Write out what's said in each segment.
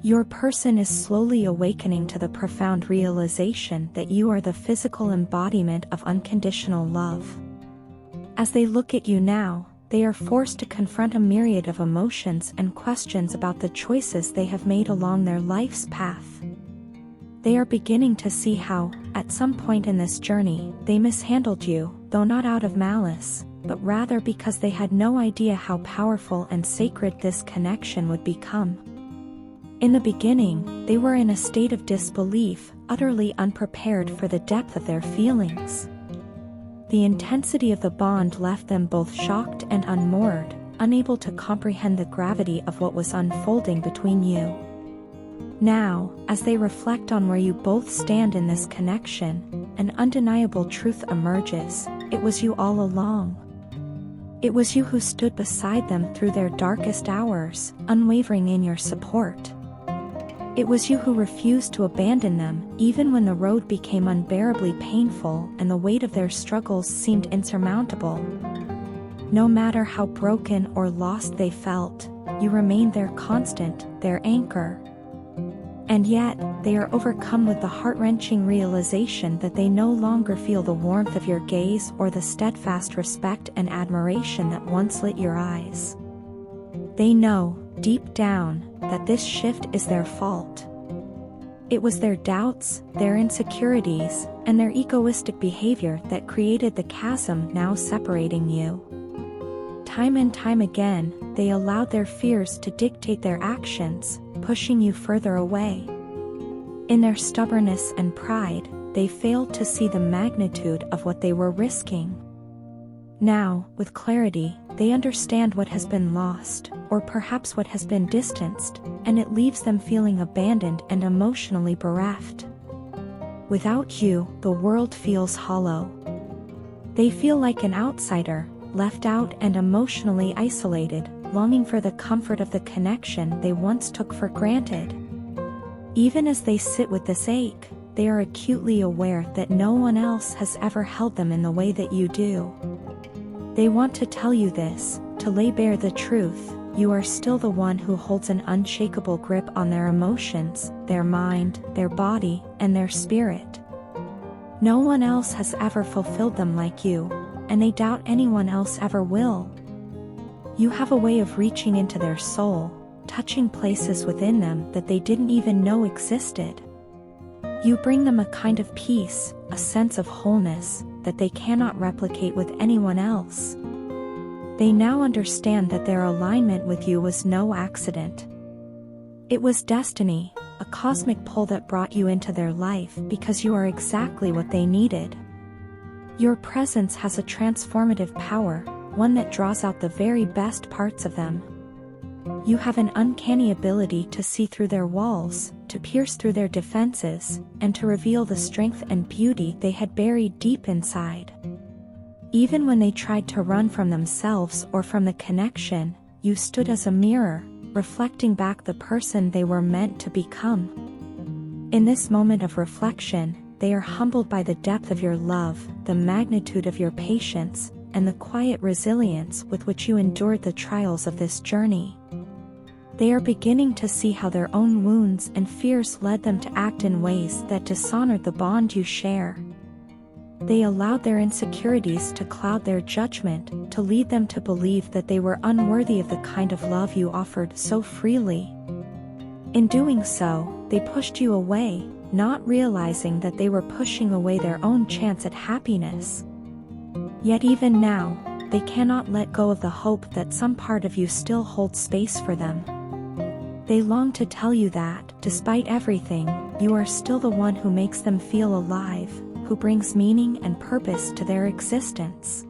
Your person is slowly awakening to the profound realization that you are the physical embodiment of unconditional love. As they look at you now, they are forced to confront a myriad of emotions and questions about the choices they have made along their life's path. They are beginning to see how, at some point in this journey, they mishandled you, though not out of malice, but rather because they had no idea how powerful and sacred this connection would become. In the beginning, they were in a state of disbelief, utterly unprepared for the depth of their feelings. The intensity of the bond left them both shocked and unmoored, unable to comprehend the gravity of what was unfolding between you. Now, as they reflect on where you both stand in this connection, an undeniable truth emerges: it was you all along. It was you who stood beside them through their darkest hours, unwavering in your support. It was you who refused to abandon them, even when the road became unbearably painful and the weight of their struggles seemed insurmountable. No matter how broken or lost they felt, you remained their constant, their anchor. And yet, they are overcome with the heart-wrenching realization that they no longer feel the warmth of your gaze or the steadfast respect and admiration that once lit your eyes. They know, deep down, that this shift is their fault. It was their doubts, their insecurities, and their egoistic behavior that created the chasm now separating you. Time and time again, they allowed their fears to dictate their actions, pushing you further away. In their stubbornness and pride, they failed to see the magnitude of what they were risking. Now, with clarity, they understand what has been lost, or perhaps what has been distanced, and it leaves them feeling abandoned and emotionally bereft. Without you, the world feels hollow. They feel like an outsider, left out and emotionally isolated, longing for the comfort of the connection they once took for granted. Even as they sit with this ache, they are acutely aware that no one else has ever held them in the way that you do. They want to tell you this, to lay bare the truth: you are still the one who holds an unshakable grip on their emotions, their mind, their body, and their spirit. No one else has ever fulfilled them like you, and they doubt anyone else ever will. You have a way of reaching into their soul, touching places within them that they didn't even know existed. You bring them a kind of peace, a sense of wholeness, that they cannot replicate with anyone else. They now understand that their alignment with you was no accident. It was destiny, a cosmic pull that brought you into their life because you are exactly what they needed. Your presence has a transformative power, one that draws out the very best parts of them. You have an uncanny ability to see through their walls, to pierce through their defenses, and to reveal the strength and beauty they had buried deep inside. Even when they tried to run from themselves or from the connection, you stood as a mirror, reflecting back the person they were meant to become. In this moment of reflection, they are humbled by the depth of your love, the magnitude of your patience, and the quiet resilience with which you endured the trials of this journey. They are beginning to see how their own wounds and fears led them to act in ways that dishonored the bond you share. They allowed their insecurities to cloud their judgment, to lead them to believe that they were unworthy of the kind of love you offered so freely. In doing so, they pushed you away, not realizing that they were pushing away their own chance at happiness. Yet even now, they cannot let go of the hope that some part of you still holds space for them. They long to tell you that, despite everything, you are still the one who makes them feel alive, who brings meaning and purpose to their existence.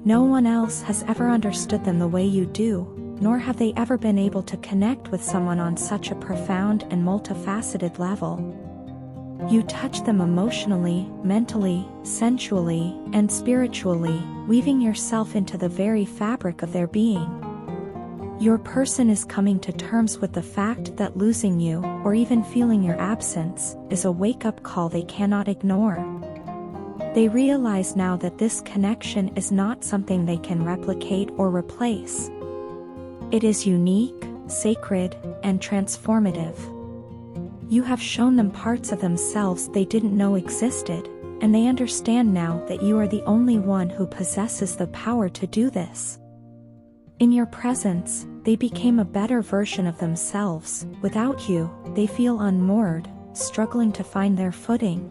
No one else has ever understood them the way you do, nor have they ever been able to connect with someone on such a profound and multifaceted level. You touch them emotionally, mentally, sensually, and spiritually, weaving yourself into the very fabric of their being. Your person is coming to terms with the fact that losing you, or even feeling your absence, is a wake-up call they cannot ignore. They realize now that this connection is not something they can replicate or replace. It is unique, sacred, and transformative. You have shown them parts of themselves they didn't know existed, and they understand now that you are the only one who possesses the power to do this. In your presence, they became a better version of themselves. Without you, they feel unmoored, struggling to find their footing.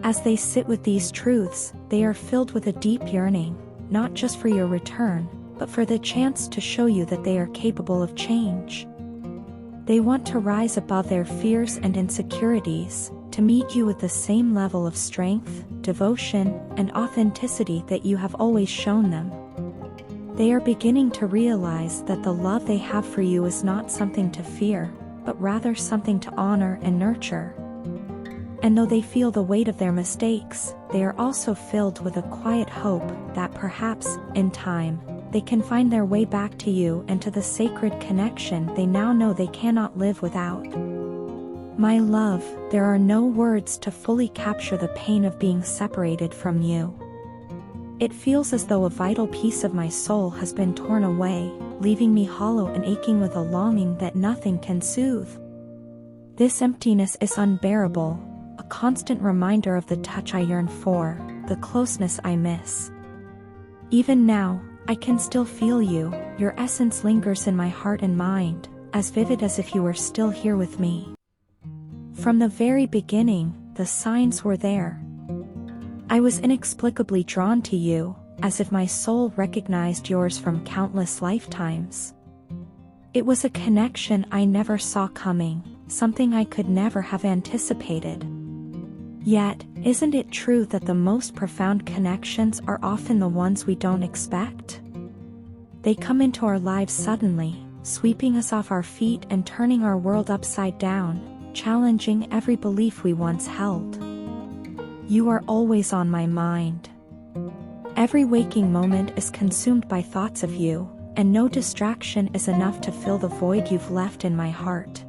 As they sit with these truths, they are filled with a deep yearning, not just for your return, but for the chance to show you that they are capable of change. They want to rise above their fears and insecurities, to meet you with the same level of strength, devotion, and authenticity that you have always shown them. They are beginning to realize that the love they have for you is not something to fear, but rather something to honor and nurture. And though they feel the weight of their mistakes, they are also filled with a quiet hope that perhaps, in time, they can find their way back to you and to the sacred connection they now know they cannot live without. My love, there are no words to fully capture the pain of being separated from you. It feels as though a vital piece of my soul has been torn away, leaving me hollow and aching with a longing that nothing can soothe. This emptiness is unbearable, a constant reminder of the touch I yearn for, the closeness I miss. Even now, I can still feel you, your essence lingers in my heart and mind, as vivid as if you were still here with me. From the very beginning, the signs were there. I was inexplicably drawn to you, as if my soul recognized yours from countless lifetimes. It was a connection I never saw coming, something I could never have anticipated. Yet, isn't it true that the most profound connections are often the ones we don't expect? They come into our lives suddenly, sweeping us off our feet and turning our world upside down, challenging every belief we once held. You are always on my mind. Every waking moment is consumed by thoughts of you, and no distraction is enough to fill the void you've left in my heart.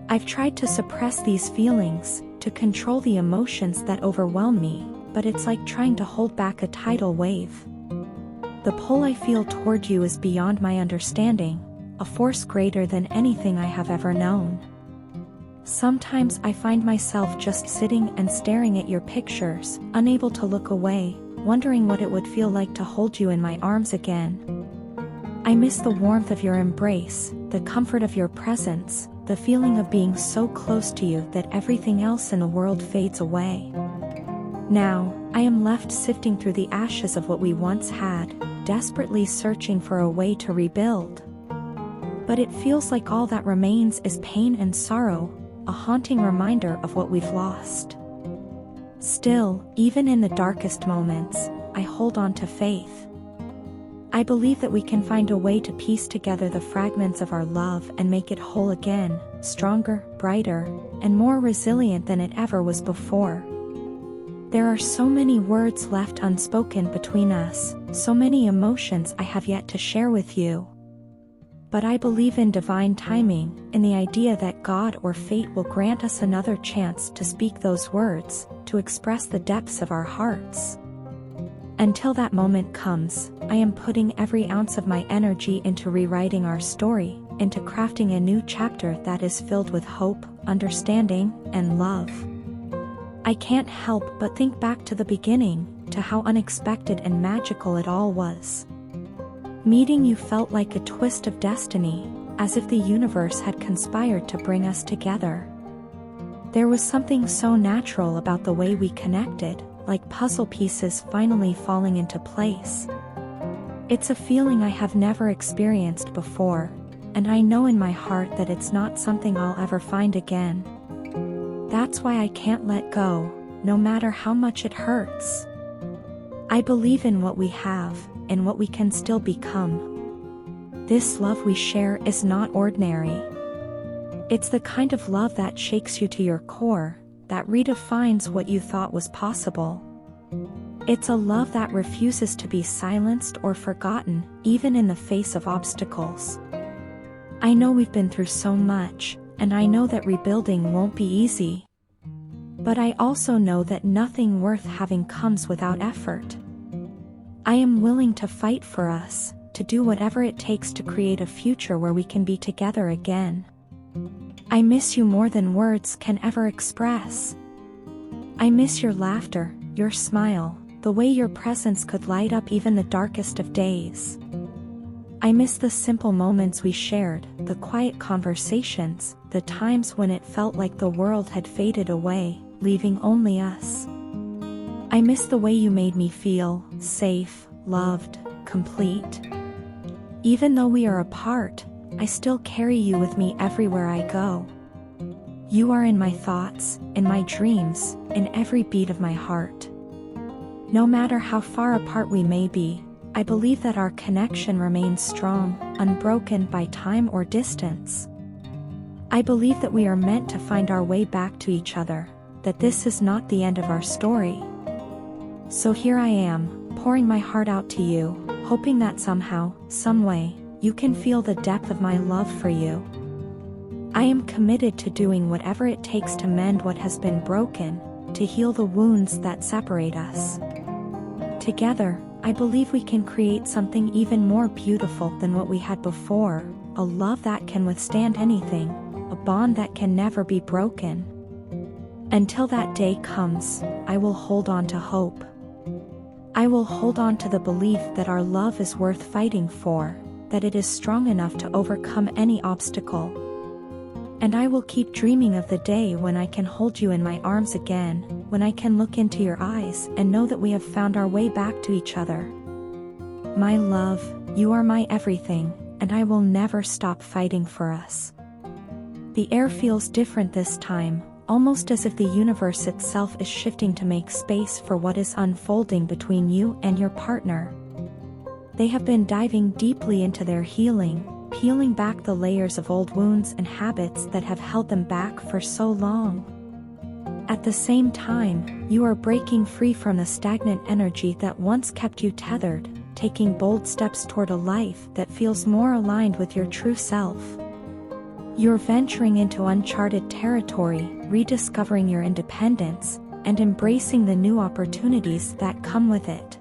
I've tried to suppress these feelings, to control the emotions that overwhelm me, but it's like trying to hold back a tidal wave. The pull I feel toward you is beyond my understanding, a force greater than anything I have ever known. Sometimes I find myself just sitting and staring at your pictures, unable to look away, wondering what it would feel like to hold you in my arms again. I miss the warmth of your embrace, the comfort of your presence, the feeling of being so close to you that everything else in the world fades away. Now, I am left sifting through the ashes of what we once had, desperately searching for a way to rebuild. But it feels like all that remains is pain and sorrow, a haunting reminder of what we've lost. Still, even in the darkest moments, I hold on to faith. I believe that we can find a way to piece together the fragments of our love and make it whole again, stronger, brighter, and more resilient than it ever was before. There are so many words left unspoken between us, so many emotions I have yet to share with you. But I believe in divine timing, in the idea that God or fate will grant us another chance to speak those words, to express the depths of our hearts. Until that moment comes, I am putting every ounce of my energy into rewriting our story, into crafting a new chapter that is filled with hope, understanding, and love. I can't help but think back to the beginning, to how unexpected and magical it all was. Meeting you felt like a twist of destiny, as if the universe had conspired to bring us together. There was something so natural about the way we connected, like puzzle pieces finally falling into place. It's a feeling I have never experienced before, and I know in my heart that it's not something I'll ever find again. That's why I can't let go, no matter how much it hurts. I believe in what we have, in what we can still become. This love we share is not ordinary. It's the kind of love that shakes you to your core, that redefines what you thought was possible. It's a love that refuses to be silenced or forgotten, even in the face of obstacles. I know we've been through so much, and I know that rebuilding won't be easy. But I also know that nothing worth having comes without effort. I am willing to fight for us, to do whatever it takes to create a future where we can be together again. I miss you more than words can ever express. I miss your laughter, your smile, the way your presence could light up even the darkest of days. I miss the simple moments we shared, the quiet conversations, the times when it felt like the world had faded away, leaving only us. I miss the way you made me feel safe, loved, complete. Even though we are apart, I still carry you with me everywhere I go. You are in my thoughts, in my dreams, in every beat of my heart. No matter how far apart we may be, I believe that our connection remains strong, unbroken by time or distance. I believe that we are meant to find our way back to each other, that this is not the end of our story. So here I am, pouring my heart out to you, hoping that somehow, some way, you can feel the depth of my love for you. I am committed to doing whatever it takes to mend what has been broken, to heal the wounds that separate us. Together, I believe we can create something even more beautiful than what we had before, a love that can withstand anything, a bond that can never be broken. Until that day comes, I will hold on to hope. I will hold on to the belief that our love is worth fighting for, that it is strong enough to overcome any obstacle. And I will keep dreaming of the day when I can hold you in my arms again, when I can look into your eyes and know that we have found our way back to each other. My love, you are my everything, and I will never stop fighting for us. The air feels different this time, almost as if the universe itself is shifting to make space for what is unfolding between you and your partner. They have been diving deeply into their healing, peeling back the layers of old wounds and habits that have held them back for so long. At the same time, you are breaking free from the stagnant energy that once kept you tethered, taking bold steps toward a life that feels more aligned with your true self. You're venturing into uncharted territory, rediscovering your independence, and embracing the new opportunities that come with it.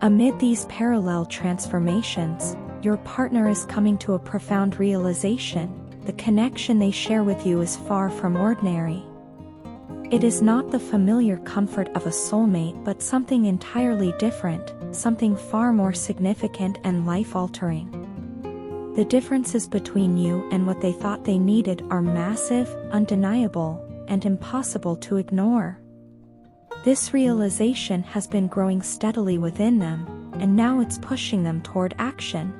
Amid these parallel transformations, your partner is coming to a profound realization: the connection they share with you is far from ordinary. It is not the familiar comfort of a soulmate but something entirely different, something far more significant and life-altering. The differences between you and what they thought they needed are massive, undeniable, and impossible to ignore. This realization has been growing steadily within them, and now it's pushing them toward action.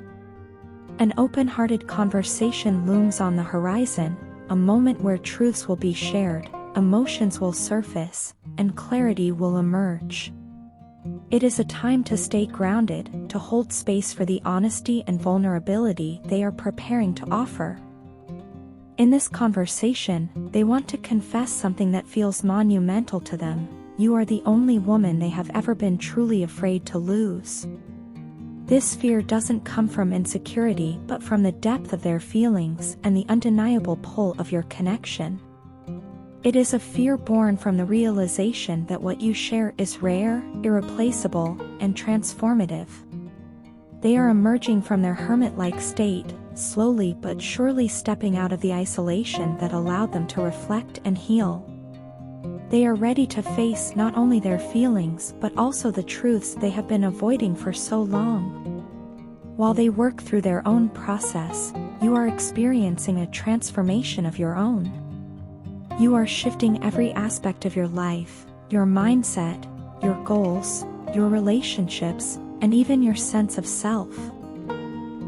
An open-hearted conversation looms on the horizon, a moment where truths will be shared, emotions will surface, and clarity will emerge. It is a time to stay grounded, to hold space for the honesty and vulnerability they are preparing to offer. In this conversation, they want to confess something that feels monumental to them: you are the only woman they have ever been truly afraid to lose. This fear doesn't come from insecurity but from the depth of their feelings and the undeniable pull of your connection. It is a fear born from the realization that what you share is rare, irreplaceable, and transformative. They are emerging from their hermit-like state, slowly but surely stepping out of the isolation that allowed them to reflect and heal. They are ready to face not only their feelings but also the truths they have been avoiding for so long. While they work through their own process, you are experiencing a transformation of your own. You are shifting every aspect of your life, your mindset, your goals, your relationships, and even your sense of self.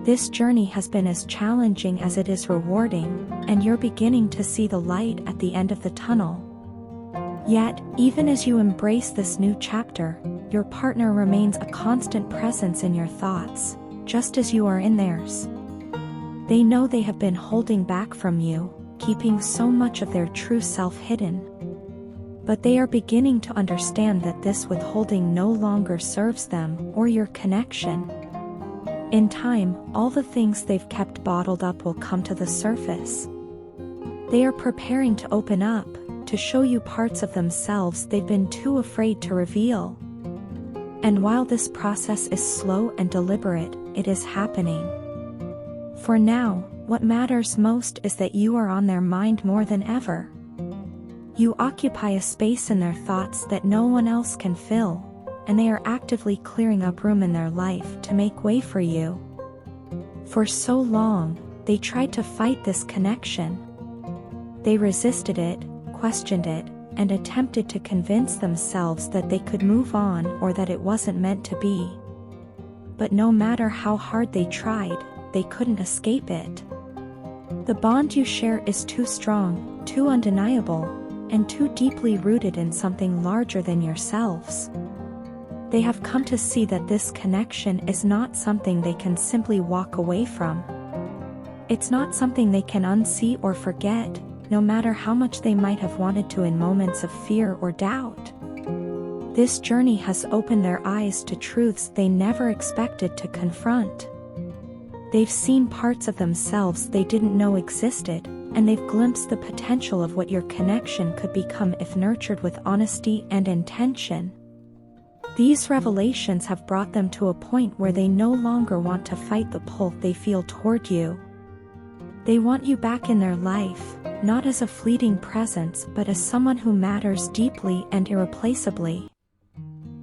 This journey has been as challenging as it is rewarding, and you're beginning to see the light at the end of the tunnel. Yet, even as you embrace this new chapter, your partner remains a constant presence in your thoughts, just as you are in theirs. They know they have been holding back from you, keeping so much of their true self hidden. But they are beginning to understand that this withholding no longer serves them or your connection. In time, all the things they've kept bottled up will come to the surface. They are preparing to open up, to show you parts of themselves they've been too afraid to reveal. And while this process is slow and deliberate, it is happening. For now, what matters most is that you are on their mind more than ever. You occupy a space in their thoughts that no one else can fill, and they are actively clearing up room in their life to make way for you. For so long, they tried to fight this connection. They resisted it, questioned it, and attempted to convince themselves that they could move on or that it wasn't meant to be. But no matter how hard they tried, they couldn't escape it. The bond you share is too strong, too undeniable, and too deeply rooted in something larger than yourselves. They have come to see that this connection is not something they can simply walk away from. It's not something they can unsee or forget, no matter how much they might have wanted to in moments of fear or doubt. This journey has opened their eyes to truths they never expected to confront. They've seen parts of themselves they didn't know existed, and they've glimpsed the potential of what your connection could become if nurtured with honesty and intention. These revelations have brought them to a point where they no longer want to fight the pull they feel toward you. They want you back in their life, not as a fleeting presence but as someone who matters deeply and irreplaceably.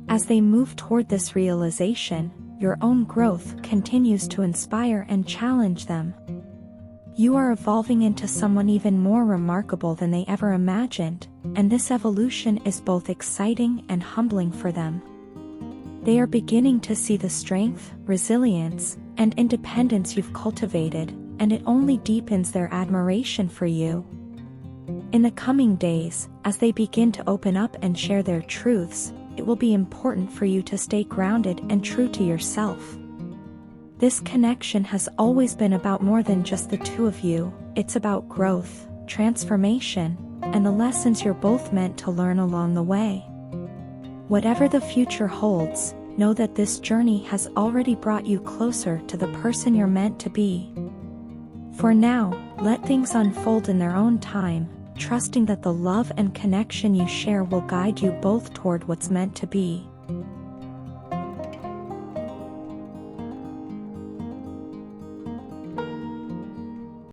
As they move toward this realization, your own growth continues to inspire and challenge them. You are evolving into someone even more remarkable than they ever imagined, and this evolution is both exciting and humbling for them. They are beginning to see the strength, resilience, and independence you've cultivated, and it only deepens their admiration for you. In the coming days, as they begin to open up and share their truths, it will be important for you to stay grounded and true to yourself. This connection has always been about more than just the two of you. It's about growth, transformation, and the lessons you're both meant to learn along the way. Whatever the future holds, know that this journey has already brought you closer to the person you're meant to be. For now, let things unfold in their own time, trusting that the love and connection you share will guide you both toward what's meant to be.